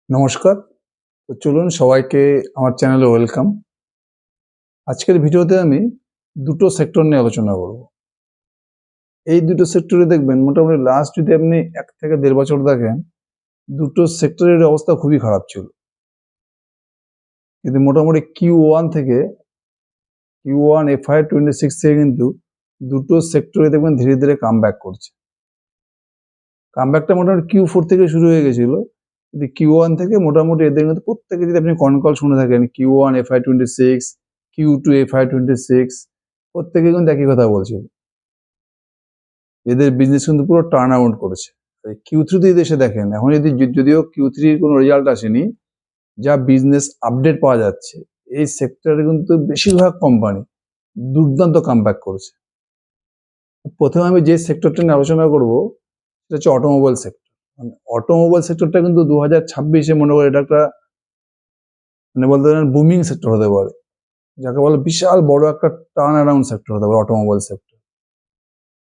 নমস্কার। তো চলুন সবাইকে আমার চ্যানেলে ওয়েলকাম। আজকের ভিডিওতে আমি দুটো সেক্টর নিয়ে আলোচনা করব। এই দুটো সেক্টরে দেখবেন মোটামুটি লাস্ট যদি আপনি ১ থেকে ১.৫ বছর দেখেন, দুটো সেক্টরের অবস্থা খুবই খারাপ ছিল। কিন্তু মোটামুটি Q1 থেকে Q1 FY 26 থেকে কিন্তু দুটো সেক্টরে দেখবেন ধীরে, ধীরে কামব্যাক করছে। কামব্যাকটা মোটামুটি Q4 থেকে শুরু হয়ে গেছিল। কিন্তু Q1 থেকে মোটামুটি এদের কিন্তু প্রত্যেকে যদি আপনি কল শুনে থাকেন Q1 FY 26, Q2 FY 26 প্রত্যেকে কিন্তু একই কথা বলছিল। এদের বিজনেস কিন্তু পুরো টার্ন আরাউন্ড করেছে। Q3 তে যদি এসে দেখেন, এখন যদিও Q3 র কোনো রেজাল্ট আসেনি, যা বিজনেস আপডেট পাওয়া যাচ্ছে, এই সেক্টরে কিন্তু বেশিরভাগ কোম্পানি দুর্দান্ত কামব্যাক করেছে। প্রথমে আমি যে সেক্টরটা নিয়ে আলোচনা করব সেটা হচ্ছে অটোমোবাইল সেক্টর। মানে অটোমোবাইল সেক্টরটা কিন্তু 2026-এ মনে করি এটা একটা বলতে পারেন বুমিং সেক্টর হতে পারে। যাকে বলে বিশাল বড় একটা টার্ন অ্যারাউন্ড সেক্টর হতে পারে অটোমোবাইল সেক্টর।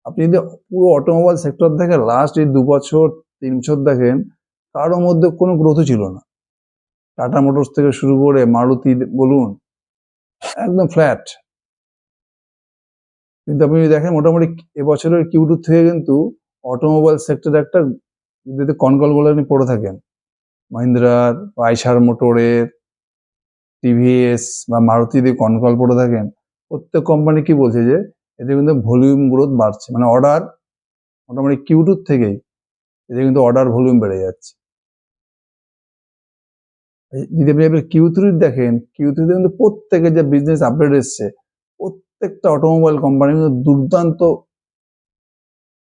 আপনি যদি পুরো অটোমোবাইল সেক্টর দেখেন লাস্ট এই 2 বছর 3 বছর দেখেন, কারোর মধ্যে কোনো গ্রোথই ছিল না। টাটা মোটরস থেকে শুরু করে মারুতি বলুন, একদম ফ্ল্যাট। কিন্তু আপনি যদি দেখেন মোটামুটি এবছরের Q2 থেকে কিন্তু অটোমোবাইল সেক্টরে একটা যদি কনকলগুলো আপনি পড়ে থাকেন, মহিন্দ্রার, আইশার মোটরের, টিভিএস বা মারুতি দিয়ে কনকল পড়ে থাকেন, প্রত্যেক কোম্পানি কি বলছে যে এতে কিন্তু ভলিউম গ্রোথ বাড়ছে। মানে অর্ডার মোটামুটি Q2 থেকেই এতে কিন্তু অর্ডার ভলিউম বেড়ে যাচ্ছে। যদি আপনি এবার Q3 দেখেন, Q3 তে কিন্তু প্রত্যেকের যে বিজনেস আপডেট এসছে, প্রত্যেকটা অটোমোবাইল কোম্পানি কিন্তু দুর্দান্ত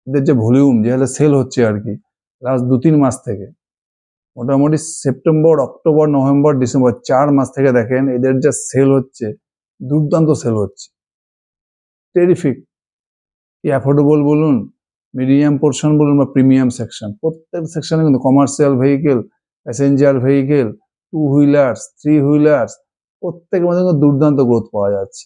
এদের যে ভলিউম যে হারে সেল হচ্ছে আর কি লাস্ট 2-3 মাস থেকে, মোটামুটি সেপ্টেম্বর, অক্টোবর, নভেম্বর, ডিসেম্বর 4 মাস থেকে দেখেন এদের যে সেল হচ্ছে, দুর্দান্ত সেল হচ্ছে, টেরিফিক। অ্যাফোর্ডেবল বলুন, মিডিয়াম পোর্শন বলুন বা প্রিমিয়াম সেকশন, প্রত্যেক সেকশনে কিন্তু commercial vehicle, passenger vehicle, 2 wheelers, 3 wheelers, প্রত্যেকের মধ্যে কিন্তু দুর্দান্ত গ্রোথ পাওয়া যাচ্ছে।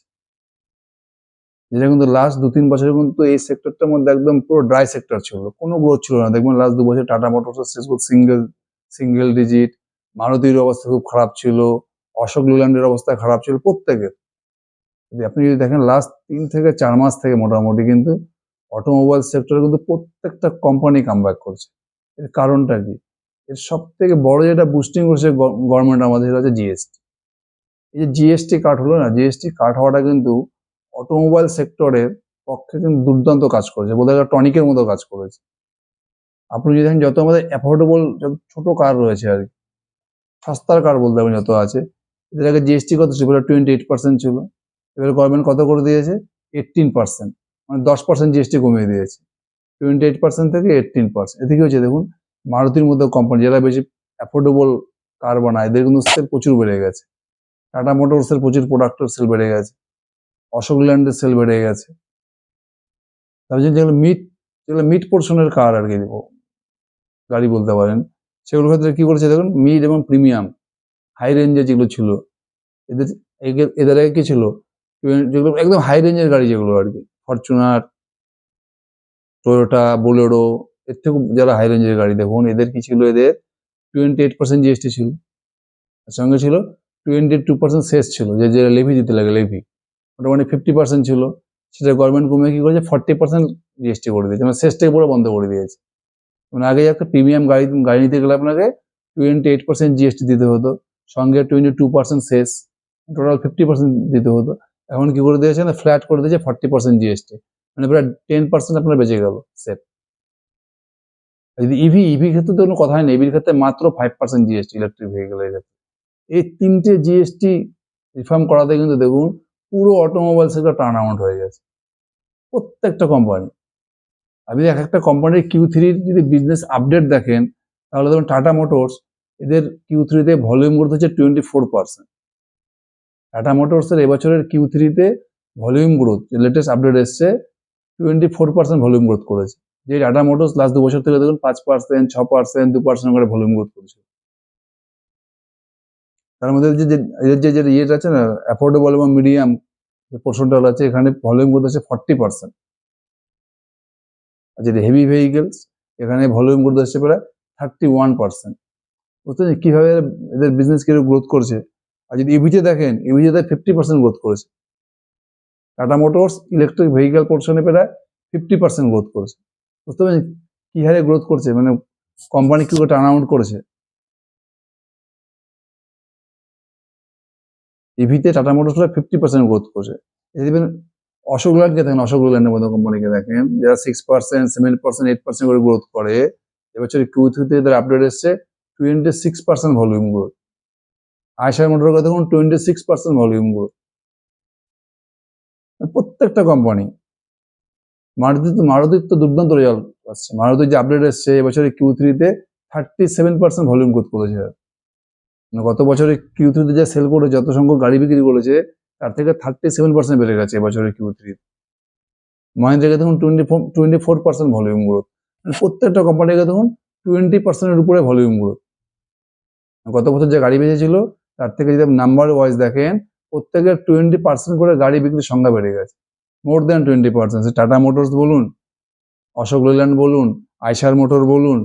যেটা কিন্তু লাস্ট 2-3 বছরে কিন্তু এই সেক্টরটার মধ্যে একদম পুরো ড্রাই সেক্টর ছিল, কোনো গ্রোথ ছিল না। দেখবেন লাস্ট 2 বছর টাটা মোটরস সিঙ্গেল ডিজিট, মারুতির অবস্থা খুব খারাপ ছিল, অশোক লেল্যান্ডের অবস্থা খারাপ ছিল প্রত্যেকের। আপনি যদি দেখেন লাস্ট 3 থেকে 4 মাস থেকে মোটামুটি কিন্তু অটোমোবাইল সেক্টরে কিন্তু প্রত্যেকটা কোম্পানি কামব্যাক করছে। এর কারণটা কি? এর সবথেকে বড় যেটা বুস্টিং করেছে গভর্নমেন্ট আমাদের হচ্ছে জিএসটি। এই যে জিএসটি কাট হলো না, জিএসটি কাট হওয়াটা কিন্তু অটোমোবাইল সেক্টরের পক্ষে কিন্তু দুর্দান্ত কাজ করেছে, বোধহয় একটা টনিকের মতো কাজ করেছে। আপনি যদি দেখেন যত আমাদের অ্যাফোর্ডেবল যত ছোট কার রয়েছে আর কি, সস্তার কার বলতে পারেন যত আছে, এদের আগে জিএসটি কত ছিল? 28% ছিল। এবার গভর্নমেন্ট কত করে দিয়েছে? 18%, মানে 10% জিএসটি কমিয়ে দিয়েছে। 28% থেকে 18%। এতে কি হচ্ছে দেখুন, মারুতির মতো কোম্পানি যারা বেশি অ্যাফোর্ডেবল কার বানায় এদের কিন্তু সেল প্রচুর বেড়ে গেছে। টাটা মোটরসের প্রচুর প্রোডাক্টের সেল বেড়ে গেছে, অশোক লেল্যান্ডের সেল বেড়ে গেছে। তারপর যেগুলো মিড পোর্শনের কার আর কি গাড়ি বলতে পারেন, সেগুলোর ক্ষেত্রে কি করেছে দেখুন, মিড এবং প্রিমিয়াম হাই রেঞ্জের যেগুলো ছিল এদের এদের আগে কি ছিল, যেগুলো একদম হাই রেঞ্জের গাড়ি যেগুলো আর কি, ফরচুনার, টয়োটা, বোলেরো, এর থেকে যারা হাই রেঞ্জের গাড়ি দেখুন এদের কি ছিল, এদের 28% জিএসটি ছিল, সঙ্গে ছিল 22% সেস ছিল, যে লেভি দিতে লাগে, লেভি মোটামুটি 50% ছিল, সেটা গভর্নমেন্ট কমিয়ে কি করেছে 40% জিএসটি করে দিয়েছে, মানে সেসটাকে পুরো বন্ধ করে দিয়েছে। মানে আগে একটা প্রিমিয়াম গাড়ি নিতে গেলে আপনাকে 28% জিএসটি দিতে হতো, সঙ্গে 22% সেস, টোটাল 50% দিতে হতো। এখন কি করে দিয়েছে না, ফ্ল্যাট করে দিয়েছে 40% জিএসটি, মানে প্রায় 10% আপনার বেঁচে গেল সেফ। যদি ইভি ক্ষেত্রে তো কোনো কথাই নেই, ইভির ক্ষেত্রে মাত্র 5% জিএসটি ইলেকট্রিক ভেহিকেলের ক্ষেত্রে। এই 3টে জিএসটি রিফর্ম করাতে কিন্তু দেখুন পুরো অটোমোবাইল সেক্টর টার্ন আউট হয়ে গেছে, প্রত্যেকটা কোম্পানি। আপনি একটা কোম্পানির Q3 যদি বিজনেস আপডেট দেখেন, তাহলে দেখুন টাটা মোটরস এদের Q3 তে ভলিউম গ্রোথ হচ্ছে 24%। টাটা মোটরসের এবছরের Q3 তে ভলিউম গ্রোথ যে লেটেস্ট আপডেট এসছে 24% ভলিউম গ্রোথ করেছে। যে টাটা মোটরস লাস্ট 2 বছর থেকে দেখুন 5%, 6%, 2% করে ভলিউম গ্রোথ করেছে। তার মধ্যে যে ইয়েটা আছে না, অ্যাফোর্ডেবল এবং মিডিয়াম যে পোর্শনটা আছে, এখানে ভলিউম গ্রোথ আছে 40%। আর যেটা হেভি ভেহিকেলস, এখানে ভলিউম গ্রোথ আসছে প্রায় 31%। বুঝতে পারছেন কিভাবে এদের বিজনেস কিভাবে গ্রোথ করছে। আর যদি ইভিতে দেখেন, ইভিতে 50% গ্রোথ করেছে। টাটা মোটরস ইলেকট্রিক ভেহিক্যাল পোর্শনে প্রায় 50% গ্রোথ করেছে। বুঝতে পারছেন কি হারে গ্রোথ করছে, মানে কোম্পানি কি করে টার্ন আউট করেছে। ইভিতে টাটা মোটরস 50% গ্রোথ করছে। দেখবেন অশোক লেল্যান্ডকে দেখেন, অশোক লেল্যান্ডের মতো কোম্পানিকে দেখেন, যারা 6%, 7%, 8% করে গ্রোথ করে। এবছর Q3 এদের আপডেট এসছে 26% ভলিউম গ্রোথ। আইসার মোটর কথা দেখুন 26% ভলিউম গ্রোথ। প্রত্যেকটা কোম্পানি, মারুতির তো দুর্দান্ত রেজাল্ট আসছে। মারুতির যে আপডেট এসছে এবছরে Q3-তে 37% ভলিউম গ্রোথ করেছে। মানে গত বছরে Q3-তে যা সেল করে, যত সংখ্যক গাড়ি বিক্রি করেছে তার থেকে 37% বেড়ে গেছে এবছরের Q3। মাহিন্দ্রাকে দেখুন 24% ভলিউম গ্রোথ। প্রত্যেকটা কোম্পানিকে দেখুন 20%-এর উপরে ভলিউম গ্রোথ। গত বছর যে গাড়ি বেঁচেছিল তার থেকে যদি নাম্বার ওয়াইজ দেখেন, প্রত্যেকের 20% করে গাড়ি বিক্রির সংখ্যা বেড়ে গেছে, মোর দ্যান 20%। টাটা মোটরস বলুন, অশোক লেল্যান্ড বলুন, আইসার মোটর বলুন,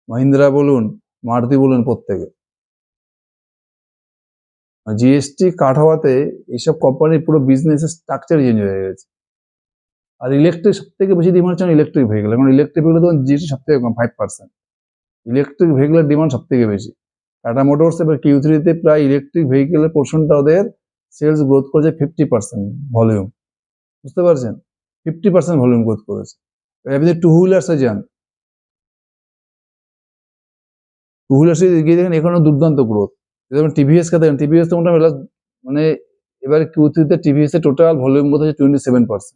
মহিন্দ্রা বলুন, মারুতি বলুন, প্রত্যেকে। জিএসটি কাট হওয়াতে এইসব কোম্পানির পুরো বিজনেসের স্ট্রাকচার চেঞ্জ হয়ে গেছে। আর ইলেকট্রিক সব থেকে বেশি ডিমান্ড হচ্ছে ইলেকট্রিক ভেহিকেল। এখন ইলেকট্রিক ভেহিকেল তখন জিএসটি সব থেকে কম, 5%। ইলেকট্রিক ভেহিকেলের ডিমান্ড সব থেকে বেশি। টাটা মোটরস এবার Q3-তে প্রায় ইলেকট্রিক ভেহিকেলের পোর্শনটা ওদের সেলস গ্রোথ করেছে 50% ভলিউম। বুঝতে পারছেন, 50% ভলিউম গ্রোথ করেছে। আপনি টু হুইলার্সে যান, টু হুইলার্সে গিয়ে দেখেন এখানে দুর্দান্ত গ্রোথ। যেমন টিভিএস কে দেখেন, টিভিএস তো মোটামুটি মানে এবার Q3-তে টিভিএস এর টোটাল ভলিউম গ্রোথ হচ্ছে 27%।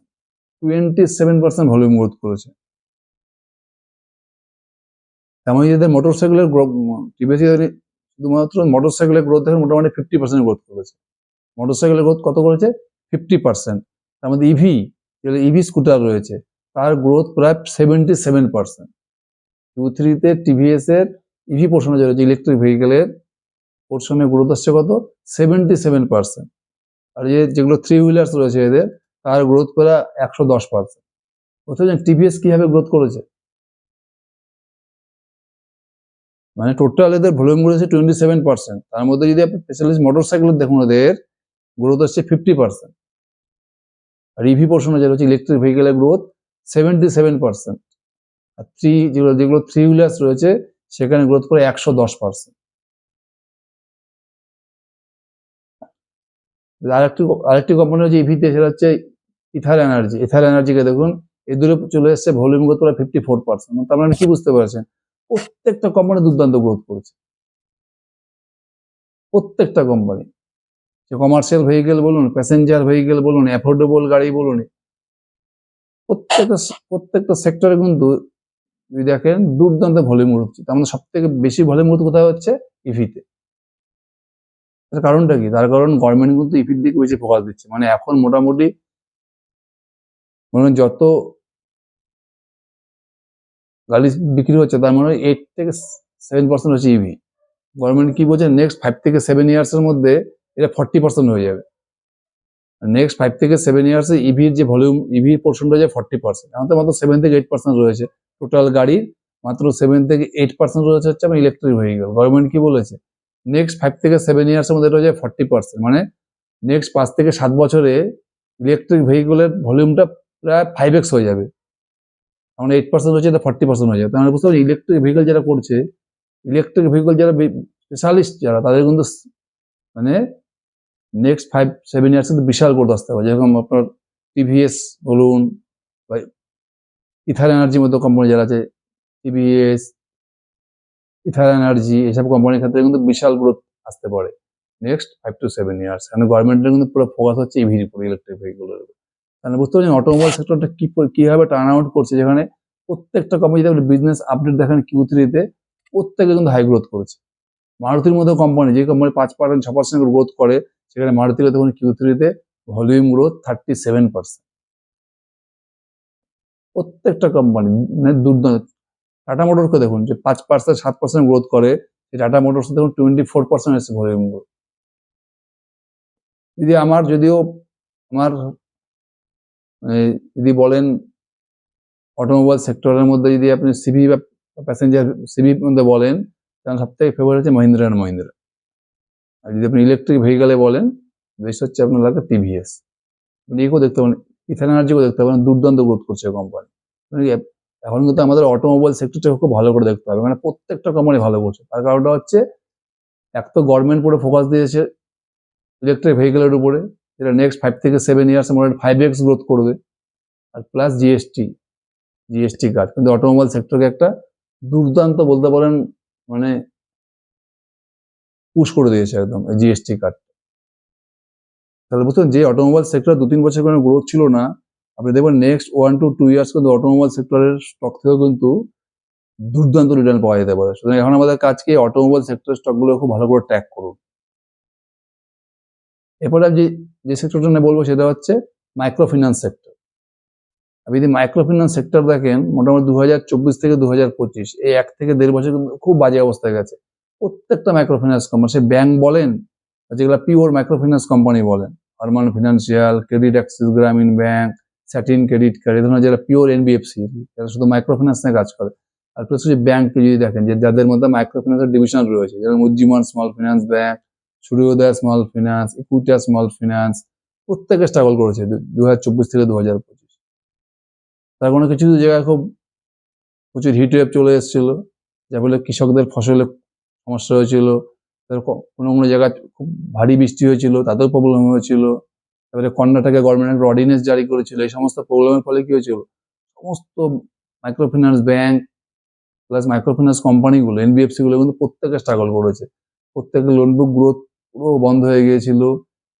27% ভলিউম গ্রোথ করেছে। তেমন এদের মোটরসাইকেলের টিভিএস শুধুমাত্র মোটরসাইকেলের গ্রোথ দেখেন মোটামুটি 50% গ্রোথ করেছে। মোটরসাইকেলের গ্রোথ কত করেছে? 50%। তার মধ্যে ইভি স্কুটার রয়েছে, তার গ্রোথ প্রায় 77%। Q3-তে টিভিএস এর ইভি পোর্শনে যে রয়েছে ইলেকট্রিক ভেহিকেলের পোর্শনে গ্রোথ আসছে কত? 77%। আর যেগুলো থ্রি হুইলার্স রয়েছে এদের, তার গ্রোথ প্রায় 110%। বুঝতে পারছেন টিভিএস কিভাবে গ্রোথ করেছে। মানে টোটাল এদের ভলিউম করেছে 27%। তার মধ্যে যদি আপনি স্পেশালিস্ট মোটরসাইকেল দেখুন, ওদের গ্রোথ আসছে 50%। আর ইভি পোর্শনে যে রয়েছে ইলেকট্রিক ভেহিকেলের গ্রোথ 77%। আর যেগুলো থ্রি হুইলার্স রয়েছে সেখানে গ্রোথ করে 110%। আরেকটি কোম্পানি হচ্ছে ইভিতে, সেটা হচ্ছে ইথার এনার্জি। ইথার এনার্জিকে দেখুন, এদূরে চলে এসছে ভলিউম গ্রোথ করে 54%। তার মানে কি বুঝতে পারছেন, প্রত্যেকটা কোম্পানি দুর্দান্ত গ্রোথ করেছে। প্রত্যেকটা কোম্পানি, কমার্শিয়াল ভেহিকেল বলুন, প্যাসেঞ্জার ভেহিকেল বলুন, অ্যাফোর্ডেবল গাড়ি বলুন, প্রত্যেকটা সেক্টরে কিন্তু যদি দেখেন দুর্দান্ত ভলিউম গ্রোথ হচ্ছে। তার মানে সব থেকে বেশি ভলিউম গ্রোথ কোথায় হচ্ছে? ইভিতে। তার কারণটা কি? তার কারণ গভর্নমেন্ট কিন্তু ইভির দিকে বেশি ফোকাস দিচ্ছে। মানে এখন মোটামুটি যত গাড়ি বিক্রি হচ্ছে তার মানে 8-7% হচ্ছে ইভি। গভর্নমেন্ট কি বলছে, নেক্সট 5-7 ইয়ার্সের মধ্যে এটা 40% হয়ে যাবে। নেক্সট 5-7 ইয়ার্সে ইভির যে ভলিউম, ইভির পোর্শনটা হচ্ছে 40%। এখন তো মাত্র 7-8% রয়েছে টোটাল গাড়ির, মাত্র 7-8% রয়েছে হচ্ছে আমার ইলেকট্রিক ভেহিকেল। গভর্নমেন্ট কি বলেছে, নেক্সট 5-7 ইয়ার্সের মধ্যে এটা হচ্ছে 40%। মানে নেক্সট 5-7 বছরে ইলেকট্রিক ভেহিকেলের ভলিউমটা প্রায় 5x হয়ে যাবে। আমরা 8% হচ্ছে, এটা 40% হয়ে যাবে। তার মানে বুঝতে পারছি ইলেকট্রিক ভেহিকেল যারা করছে, ইলেকট্রিক ভেহিকেল যারা স্পেশালিস্ট যারা, তাদের কিন্তু মানে নেক্সট 5-7 ইয়ার্স কিন্তু বিশাল গ্রোথ আসতে হবে। যেরকম আপনার টিভিএস বলুন বা ইথার এনার্জির মতো কোম্পানি যারা আছে, টিভিএস, ইথার এনার্জি, এইসব কোম্পানির ক্ষেত্রে কিন্তু বিশাল গ্রোথ আসতে পারে নেক্সট 5-7 ইয়ার্স। কারণ গভর্নমেন্টের কিন্তু পুরো ফোকাস হচ্ছে ইভির উপর, ইলেকট্রিক ভেহিকেলের উপর। তাহলে বুঝতে পারছেন অটোমোবাইল সেক্টরটা কিভাবে টার্ন আউট করছে, যেখানে প্রত্যেকটা কোম্পানি যদি বিজনেস আপডেট দেখেন Q3-তে প্রত্যেকে কিন্তু হাই গ্রোথ করেছে। মারুতির মতো কোম্পানি, যে কোম্পানি 5%, 6% গ্রোথ করে, সেখানে মারুতিকে দেখুন Q3-তে ভলিউম গ্রোথ 37%। প্রত্যেকটা কোম্পানি মানে দুর্দান্ত। টাটা মোটরকে দেখুন, যে 5%, 7% গ্রোথ করে, সেই টাটা মোটরস দেখুন 24% এসেছে ভলিউম গ্রোথ। যদিও আমার যদি বলেন অটোমোবাইল সেক্টরের মধ্যে যদি আপনি সিভি বা প্যাসেঞ্জার সিভির মধ্যে বলেন, কারণ সব থেকে ফেভারিট হচ্ছে মহিন্দ্রা অ্যান্ড মহিন্দ্রা। আর যদি আপনি ইলেকট্রিক ভেহিকেলে বলেন, বেশ হচ্ছে আপনার লাগে টিভিএস। আপনি একেও দেখতে পারেন, ইথান এনার্জিকেও দেখতে পারেন, দুর্দান্ত গ্রোথ করছে কোম্পানি। এখন কিন্তু আমাদের অটোমোবাইল সেক্টরটা খুব ভালো করে দেখতে হবে, মানে প্রত্যেকটা কোম্পানি ভালো করছে। তার কারণটা হচ্ছে, এক তো গভর্নমেন্ট পুরো ফোকাস দিয়েছে ইলেকট্রিক ভেহিকেলের উপরে, যেটা নেক্সট 5 থেকে 7 ইয়ার্স মধ্যে 5x গ্রোথ করবে। আর প্লাস জিএসটি কাট কিন্তু অটোমোবাইল সেক্টরকে একটা দুর্দান্ত বলতে পারেন, মানে পুশ করে দিয়েছে একদম এই জিএসটি কাট। তাহলে বুঝছেন, যে অটোমোবাইল সেক্টর 2-3 বছর কোনো গ্রোথ ছিল না, আপনি দেখবেন নেক্সট 1 to 2 ইয়ার্স কিন্তু অটোমোবাইল সেক্টরের স্টক থেকেও কিন্তু দুর্দান্ত রিটার্ন পাওয়া যেতে পারে। সুতরাং এখন আমাদের কাজ কি, অটোমোবাইল সেক্টরের স্টকগুলো খুব ভালো করে ট্র্যাক করুন। এরপরে যে সেক্টরটা নিয়ে বলবো সেটা হচ্ছে মাইক্রো ফিন্যান্স সেক্টর। আপনি যদি মাইক্রো ফিন্যান্স সেক্টর দেখেন, মোটামুটি 2024 থেকে 2025 এই 1 থেকে 1.5 বছর কিন্তু খুব বাজে অবস্থায় গেছে। প্রত্যেকটা মাইক্রো ফিন্যান্স কোম্পানি, সে ব্যাংক বলেন, যেগুলো পিওর মাইক্রো ফিন্যান্স কোম্পানি বলেন, আরমান ফিনান্সিয়াল, ক্রেডিট অ্যাক্সিস গ্রামীণ ব্যাংক, স্যাটিন ক্রেডিট কার্ড, এই ধরনের যারা পিওর এনবিএফসি, যারা শুধু মাইক্রো ফিন্যান্স নিয়ে কাজ করে। আর প্লাস যদি ব্যাংককে যদি দেখেন, যে যাদের মধ্যে মাইক্রো ফিন্যান্সের ডিভিশন রয়েছে, যেমন উজ্জীবন স্মল ফিন্যান্স ব্যাংক, সূর্যোদয় small finance, Equitas small finance, প্রত্যেকে স্ট্রাগল করেছে 2024 থেকে 2025। তার কোনো কিছু জায়গায় খুব প্রচুর হিট ওয়েভ চলে এসেছিল, যার ফলে কৃষকদের ফসলে সমস্যা হয়েছিল। কোনো কোনো জায়গায় খুব ভারী বৃষ্টি হয়েছিল, তাতেও প্রবলেম হয়েছিল। তারপরে কর্ণাটকে গভর্নমেন্ট একটা অর্ডিন্যান্স জারি করেছিল। এই সমস্ত প্রবলেমের ফলে কি হয়েছিল, সমস্ত micro finance bank plus micro finance কোম্পানিগুলো, এনবিএফসি গুলো কিন্তু প্রত্যেকে স্ট্রাগল করেছে। প্রত্যেকের লোন বুক গ্রোথ পুরো বন্ধ হয়ে গিয়েছিল,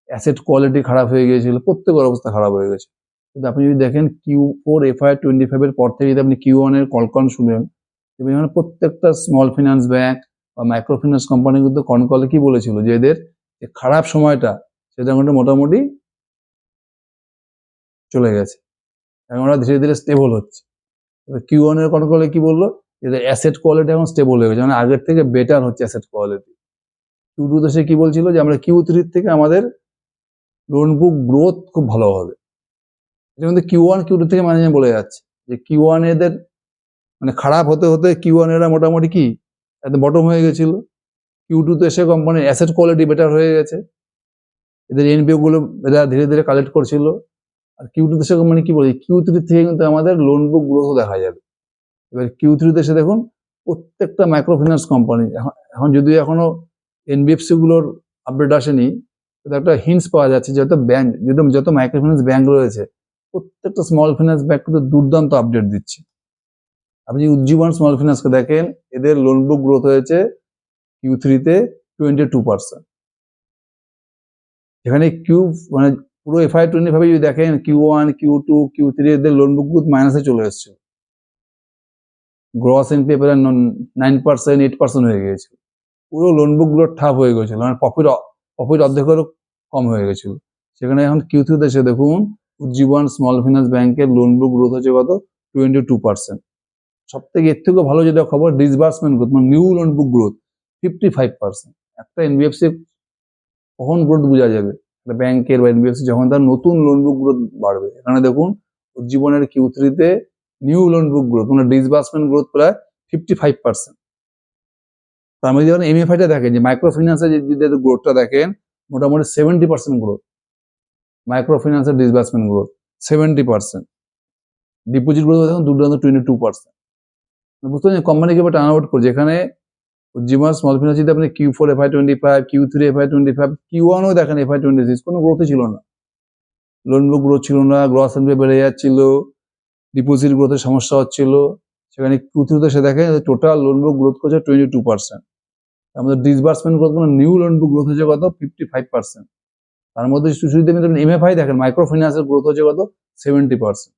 অ্যাসেট কোয়ালিটি খারাপ হয়ে গিয়েছিল, প্রত্যেকের অবস্থা খারাপ হয়ে গেছে। কিন্তু আপনি যদি দেখেন Q4 FY25 এর পর থেকে যদি আপনি Q1 এর কলকন শুনেন, এবং প্রত্যেকটা স্মল ফিন্যান্স ব্যাংক বা মাইক্রো ফিন্যান্স কোম্পানি কিন্তু কনকলে কি বলেছিল, যে এদের যে খারাপ সময়টা সেটা কিন্তু মোটামুটি চলে গেছে, এখন ওরা ধীরে ধীরে স্টেবল হচ্ছে। Q1 এর কনকলে কি বললো, এদের অ্যাসেট কোয়ালিটি এখন স্টেবল হয়ে গেছে, মানে আগের থেকে বেটার হচ্ছে অ্যাসেট কোয়ালিটি। Q2 তে সে কি বলছিল, যে আমরা Q3 থেকে আমাদের লোন বুক গ্রোথ খুব ভালো হবে। এটা কিন্তু Q1 Q2 থেকে ম্যানেজমেন্ট বলে যাচ্ছে যে Q1 এদের মানে খারাপ হতে হতে Q1 এরা মোটামুটি কি একদম বটম হয়ে গেছিল। Q2 তে এসে কোম্পানির অ্যাসেট কোয়ালিটি বেটার হয়ে গেছে, এদের এনপিও গুলো এরা ধীরে ধীরে কালেক্ট করছিল। আর Q2 তে এসে কোম্পানি কি বলে, Q3 থেকে কিন্তু আমাদের লোন বুক গ্রোথও দেখা যাবে। এবার Q3 তে এসে দেখুন প্রত্যেকটা মাইক্রো ফিন্যান্স কোম্পানি, এখন যদিও এখনো এনবিএফসি গুলোর আপডেট আসেনি, কিন্তু একটা হিন্টস পাওয়া যাচ্ছে, যত ব্যাংক যত মাইক্রো ফিন্যান্স ব্যাংক রয়েছে, প্রত্যেকটা স্মল ফিন্যান্স ব্যাংক কিন্তু দুর্দান্ত আপডেট দিচ্ছে। আপনি উজ্জীবন স্মল ফিন্যান্সকে দেখেন, এদের লোন বুক গ্রোথ হয়েছে Q3 তে 22%। এখানে মানে পুরো FY25 যদি দেখেন, Q1 Q2 Q3 এদের লোন বুক গ্রোথ মাইনাসে চলে এসছে, গ্রস এনপিএ প্রায় 9% 8% হয়ে গিয়েছিল। পুরো লোন বুক গ্রোথ ঠাপ হয়ে গেছিল, মানে প্রফিট অর্ধেকেরও কম হয়ে গেছিল। সেখানে এখন Q3 তে এসে দেখুন উজ্জীবন স্মল ফিন্যান্স ব্যাংকের লোন বুক গ্রোথ হচ্ছে কত, 22%। সব থেকে এর থেকেও ভালো যেটা খবর, ডিসবার্সমেন্ট গ্রোথ, মানে নিউ লোন বুক গ্রোথ 55%। একটা এনবিএফসি কখন গ্রোথ বোঝা যাবে, একটা ব্যাংকের বা এনবিএফসি যখন তার নতুন লোন বুক গ্রোথ বাড়বে। এখানে দেখুন উজ্জীবনের Q3 তে নিউ লোন বুক গ্রোথ, মানে ডিসবার্সমেন্ট গ্রোথ প্রায় 55%। তার মধ্যে যখন এমএফআইটা দেখেন, যে মাইক্রো ফিন্যান্সের যদি গ্রোথটা দেখেন, মোটামুটি 70% গ্রোথ, মাইক্রো ফিন্যান্সের ডিসবার্সমেন্ট গ্রোথ 70%। ডিপোজিট গ্রোথ দেখুন দুর্দান্ত 22%। বুঝতে পারছেন কোম্পানি কিভাবে টার্ন আউট করছে। এখানে উজ্জীবন স্মল ফিন্যান্স যদি আপনি Q4 FY25, Q3 FY25, Q1ও দেখেন FY26, কোনো গ্রোথই ছিল না, লোন বুক গ্রোথ ছিল না, গ্রস এনপিএ বেড়ে যাচ্ছিল, ডিপোজিট গ্রোথের সমস্যা হচ্ছিল। সেখানে Q3 তে সে দেখেন টোটাল লোন বুক গ্রোথ করছে 22%। আমাদের ডিসবার্সমেন্ট গ্রোথ, মানে নিউ লোন বুক গ্রোথ হচ্ছে কত, 55%। তার মধ্যে যদি আপনি এমএফআই দেখেন, মাইক্রো ফিন্যান্সের গ্রোথ হচ্ছে কত, 70%।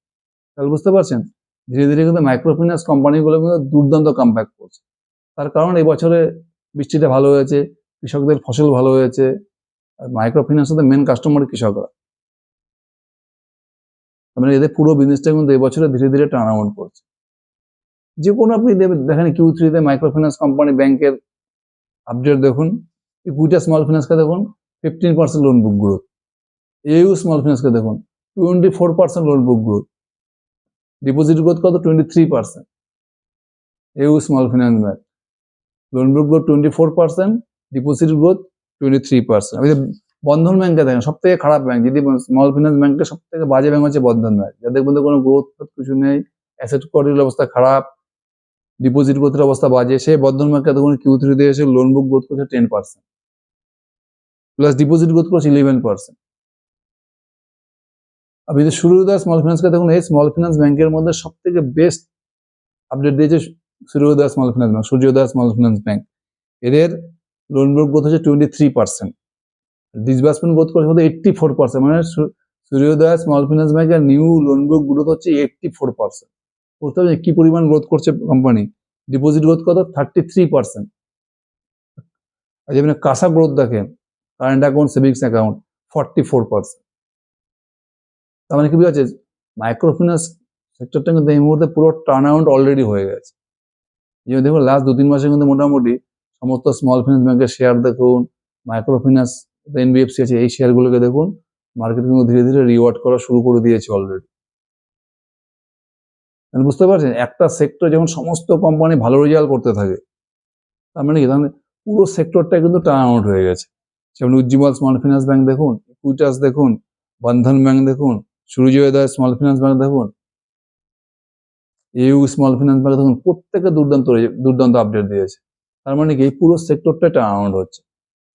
তাহলে বুঝতে পারছেন ধীরে ধীরে কিন্তু মাইক্রো ফিন্যান্স কোম্পানিগুলো কিন্তু দুর্দান্ত কামব্যাক করছে। তার কারণ এই বছরে বৃষ্টিটা ভালো হয়েছে, কৃষকদের ফসল ভালো হয়েছে, আর মাইক্রো ফিন্যান্সের মেন কাস্টমার কৃষকরা, মানে এদের পুরো বিজনেসটা কিন্তু এই বছরে ধীরে ধীরে টার্ন আউট করছে। যে কোনো আপনি দেখেন Q3 তে মাইক্রো ফিন্যান্স কোম্পানি ব্যাংকের আপডেট দেখুন, ইকুইটা স্মল ফিন্যান্সকে দেখুন 15% loan book growth, AU small ফিন্যান্সকে দেখুন 24% loan book growth, deposit growth কত, 23%, AU small finance bank. Loan book growth 24%, deposit growth 23%। আমি বন্ধন ব্যাংকে দেখেন সব থেকে খারাপ ব্যাংক, যদি স্মল ফিনান্স ব্যাংকের সব থেকে বাজে ব্যাংক হচ্ছে বন্ধন ব্যাংক, যাদের মধ্যে কোনো গ্রোথ কিছু নেই, অ্যাসেট কোয়ালিটির অবস্থা খারাপ, ডিপোজিট গ্রোথের অবস্থা বাজে, সেই বন্ধন ব্যাংকে দেখুন Q3 দিয়ে এসে লোন বুক গ্রোথ করছে 10%, প্লাস ডিপোজিট গ্রোথ করছে 11%। আপনি যদি সূর্যোদয় স্মল ফিনান্সকে দেখুন, এই স্মল ফিনান্স ব্যাংকের মধ্যে সব থেকে বেস্ট আপডেট দিয়েছে সূর্যোদয় স্মল ফিনান্স ব্যাংক, সূর্যোদয় স্মল ফিনান্স ব্যাংক। এদের লোন বুক গ্রোথ হচ্ছে 23%, ডিসবার্সমেন্ট গ্রোথ করছে 84%, মানে সূর্যোদয় স্মল ফিনান্স ব্যাংকের নিউ লোন বুক গ্রোথ হচ্ছে 84%। বুঝতে পারছেন কি পরিমাণ গ্রোথ করছে কোম্পানি। ডিপোজিট গ্রোথ কত? 33%। আর যেমন কাঁসা গ্রোথ দেখেন, কারেন্ট অ্যাকাউন্ট, সেভিংস অ্যাকাউন্ট 44%। তার মানে কি বোঝা যাচ্ছে, মাইক্রো ফিন্যান্স সেক্টরটা কিন্তু এই মুহূর্তে পুরো টার্ন আউট অলরেডি হয়ে গেছে। যে দেখুন লাস্ট 2-3 মাসে কিন্তু মোটামুটি সমস্ত স্মল ফিনান্স ব্যাংকের শেয়ার দেখুন, মাইক্রো ফিন্যান্স NBFC আছে, এই শেয়ারগুলোকে দেখুন মার্কেট কিন্তু ধীরে ধীরে রিওয়ার্ড করা শুরু করে দিয়েছে অলরেডি। বুঝতে পারছেন, একটা সেক্টর যখন সমস্ত কোম্পানি ভালো রেজাল্ট করতে থাকে, তার মানে কি, তাহলে পুরো সেক্টরটা কিন্তু টার্ন আউট হয়ে গেছে। যেমন উজ্জীবন স্মল ফিনান্স ব্যাংক দেখুন, ইকুইটাস দেখুন, বন্ধন ব্যাংক দেখুন, সূর্যোদয় স্মল ফিনান্স ব্যাংক দেখুন, AU স্মল ফিনান্স ব্যাংক দেখুন, প্রত্যেকে দুর্দান্ত আপডেট দিয়েছে। তার মানে কি পুরো সেক্টরটা টার্ন আউট হচ্ছে।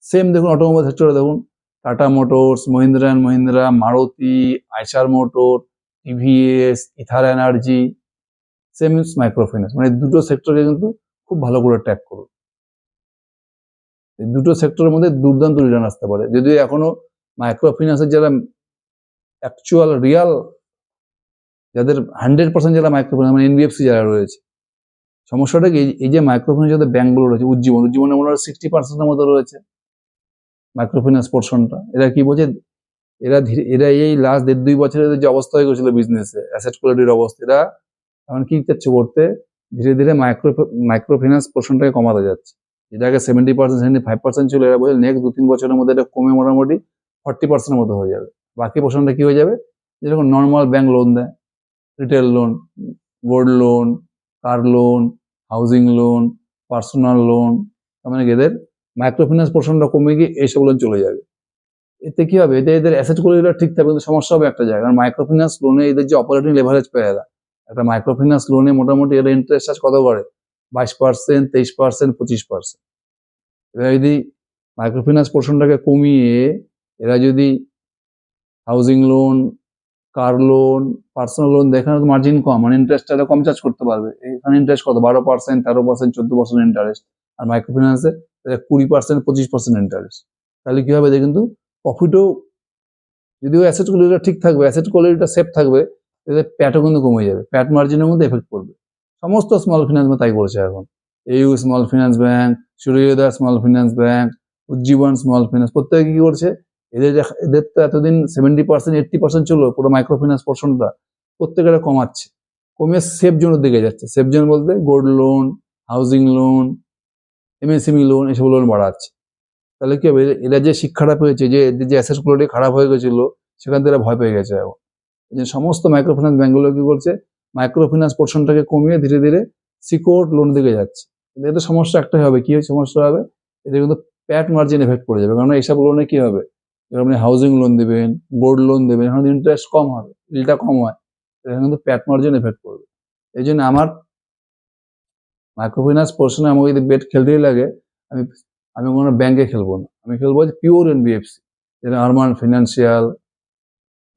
সেম দেখুন অটোমোবাইল সেক্টরে দেখুন, Tata Motors, Mahindra and Mahindra, Maruti, Eicher Motor, TVS, Ather Energy, same micro finance, মানে দুটো সেক্টরকে কিন্তু খুব ভালো করে ট্র্যাক করুন। এই দুটো সেক্টরের মধ্যে দুর্দান্ত রিটার্ন আসতে পারে। যদিও এখনো মাইক্রো ফিন্যান্সের যারা অ্যাকচুয়াল রিয়াল, যাদের 100% যারা মাইক্রো ফিন্যান্স মানে NBFC যারা রয়েছে, সমস্যাটা কি, এই যে মাইক্রো ফিন্যান্স যাদের ব্যাংকগুলো রয়েছে, উজ্জীবনে মনে হয় 60%-এর মতো রয়েছে মাইক্রো ফিন্যান্স পোর্শনটা। এরা কি বলছে, এরা এই লাস্ট 1.5-2 বছরের যে অবস্থা হয়ে গেছিল বিজনেসে, অ্যাসেট কোয়ালিটির অবস্থা, এরা এখন কি চাচ্ছে করতে, ধীরে ধীরে মাইক্রো ফিন্যান্স পোর্শনটাকে কমাতে যাচ্ছে। যেটা আগে 70%, 75% ছিল, এরা বলছে নেক্সট 2-3 বছরের মধ্যে এটা কমে মোটামুটি 40%-এর মতো হয়ে যাবে। বাকি পোর্শনটা কি হয়ে যাবে, যেরকম নর্মাল ব্যাংক লোন দেয়, retail loan, gold loan, car loan, housing loan, personal loan, তার মানে এদের মাইক্রো ফিন্যান্স পোর্শনটা কমে গিয়ে এইসব লোন চলে যাবে। এতে কি হবে, এদের অ্যাসেট কোয়ালিটি ঠিক থাকবে, কিন্তু সমস্যা হবে একটা জায়গায়, কারণ মাইক্রো ফিন্যান্স লোনে এদের যে অপারেটিং লেভারেজ পায়, এরা একটা মাইক্রো ফিন্যান্স লোনে মোটামুটি এরা ইন্টারেস্ট চার্জ কত করে, 22%, 23%, 25%। এরা যদি মাইক্রো ফিন্যান্স পোর্শনটাকে কমিয়ে এরা যদি housing loan, car loan, personal loan দেখানো, মার্জিন কম, মানে ইন্টারেস্টটা এরা কম চার্জ করতে পারবে। এখানে ইন্টারেস্ট কত, 12%, 13%, 14% ইন্টারেস্ট, আর মাইক্রো ফিন্যান্সে 20%, 25% ইন্টারেস্ট। তাহলে কি হবে, এদের কিন্তু প্রফিটও, যদিও অ্যাসেট কোয়ালিটিটা ঠিক থাকবে, অ্যাসেট কোয়ালিটিটা সেফ থাকবে, এদের প্যাটও কিন্তু কমে যাবে, প্যাট মার্জিনের মধ্যে এফেক্ট পড়বে। সমস্ত স্মল ফিন্যান্স তাই করছে এখন। AU স্মল ফিন্যান্স ব্যাংক, সূর্যোদয় small finance bank, Ujjivan small finance, প্রত্যেকে কি করছে, এদের তো এতদিন 70%, 80% ছিল পুরো মাইক্রো ফিন্যান্স পোর্শনটা, প্রত্যেকেরা কমাচ্ছে, কমে সেফ জোনের দিকে যাচ্ছে। সেফ জোন বলতে gold loan, housing loan, MSME loan, এসব লোন বাড়াচ্ছে। তাহলে কি হবে, এরা যে শিক্ষাটা পেয়েছে, যে এদের যে অ্যাসেট কোয়ালিটি খারাপ হয়ে গেছিল, সেখান থেকে ভয় পেয়ে গেছে এখন। এই যে সমস্ত মাইক্রো ফিন্যান্স ব্যাংকগুলো কি করছে, মাইক্রো ফিন্যান্স পোর্শনটাকে কমিয়ে ধীরে ধীরে সিকিউরড লোন দিকে যাচ্ছে। কিন্তু এদের সমস্যা একটাই হবে, কি সমস্যা হবে, এদের কিন্তু প্যাট মার্জিন এফেক্ট পড়ে যাবে। কারণ এইসব লোনে কি হবে, যখন আপনি হাউজিং লোন দেবেন, গোল্ড লোন দেবেন, এখন ইন্টারেস্ট কম হবে, ইলটা কম হয়, এখানে কিন্তু প্যাট মার্জিন এফেক্ট পড়বে। এই জন্য আমার মাইক্রো ফিন্যান্স পোর্শনে আমাকে যদি বেট খেলতেই লাগে, আমি কোনো ব্যাংকে খেলবো না, আমি খেলবো পিওর NBFC, যেটা আরমান ফিনান্সিয়াল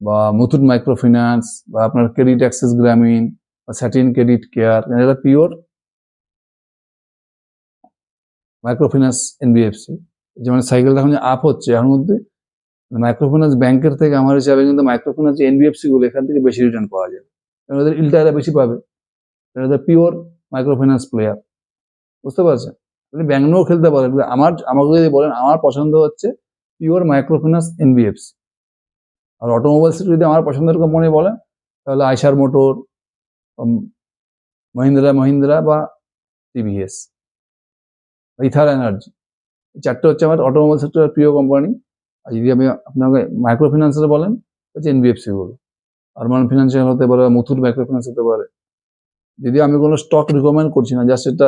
বা মুথুট মাইক্রো ফিন্যান্স বা আপনার ক্রেডিট অ্যাক্সেস গ্রামীণ বা স্যাটিন ক্রেডিট কেয়ার, এটা পিওর মাইক্রো ফিন্যান্স NBFC। যেমন সাইকেলটা এখন আপ হচ্ছে, এর মধ্যে মাইক্রো ফিন্যান্স ব্যাংকের থেকে আমার হিসাবে কিন্তু মাইক্রো ফিন্যান্স NBFC গুলো এখান থেকে বেশি রিটার্ন পাওয়া যাবে, কারণ ওদের ইলটা বেশি পাবে, এটা পিওর মাইক্রো ফিন্যান্স প্লেয়ার। বুঝতে পারছেন, আপনি ব্যাংক নিয়েও খেলতে পারেন, আমাকে যদি বলেন, আমার পছন্দ হচ্ছে পিওর মাইক্রো ফিন্যান্স NBFC। আর অটোমোবাইল সেক্টর যদি আমার পছন্দের কোম্পানি বলেন, তাহলে আইসার মোটর, মহিন্দ্রা বা TVS, ইথার এনার্জি, এই চারটে হচ্ছে আমার অটোমোবাইল সেক্টরের প্রিয় কোম্পানি। আর যদি আমি আপনাকে মাইক্রো ফিন্যান্সের বলেন, হচ্ছে NBFC গুলো, আরমান ফিনান্সিয়াল হতে পারে, মুথুট মাইক্রো ফিন্যান্স হতে পারে। যদি আমি কোনো স্টক রিকমেন্ড করছি না, জাস্ট এটা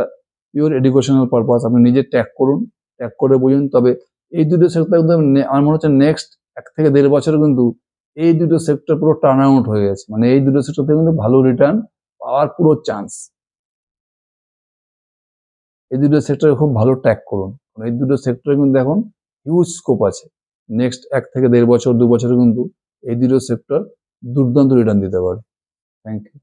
পিওর এডুকেশনাল পারপাস, আপনি নিজে ট্র্যাক করুন, ট্র্যাক করে বুঝুন। তবে এই দুটো সেক্টর কিন্তু আমার মনে হচ্ছে নেক্সট 1 থেকে 1.5 বছর কিন্তু এই দুটো সেক্টর পুরো টার্ন আউট হয়ে গেছে, মানে এই দুটো সেক্টর থেকে কিন্তু ভালো রিটার্ন পাওয়ার পুরো চান্স। এই দুটো সেক্টরে খুব ভালো ট্র্যাক করুন, এই দুটো সেক্টরে কিন্তু এখন হিউজ স্কোপ আছে। নেক্সট 1 থেকে 1.5 বছর 2 বছরে কিন্তু এই দুটো সেক্টর দুর্দান্ত রিটার্ন দিতে পারে। Thank you.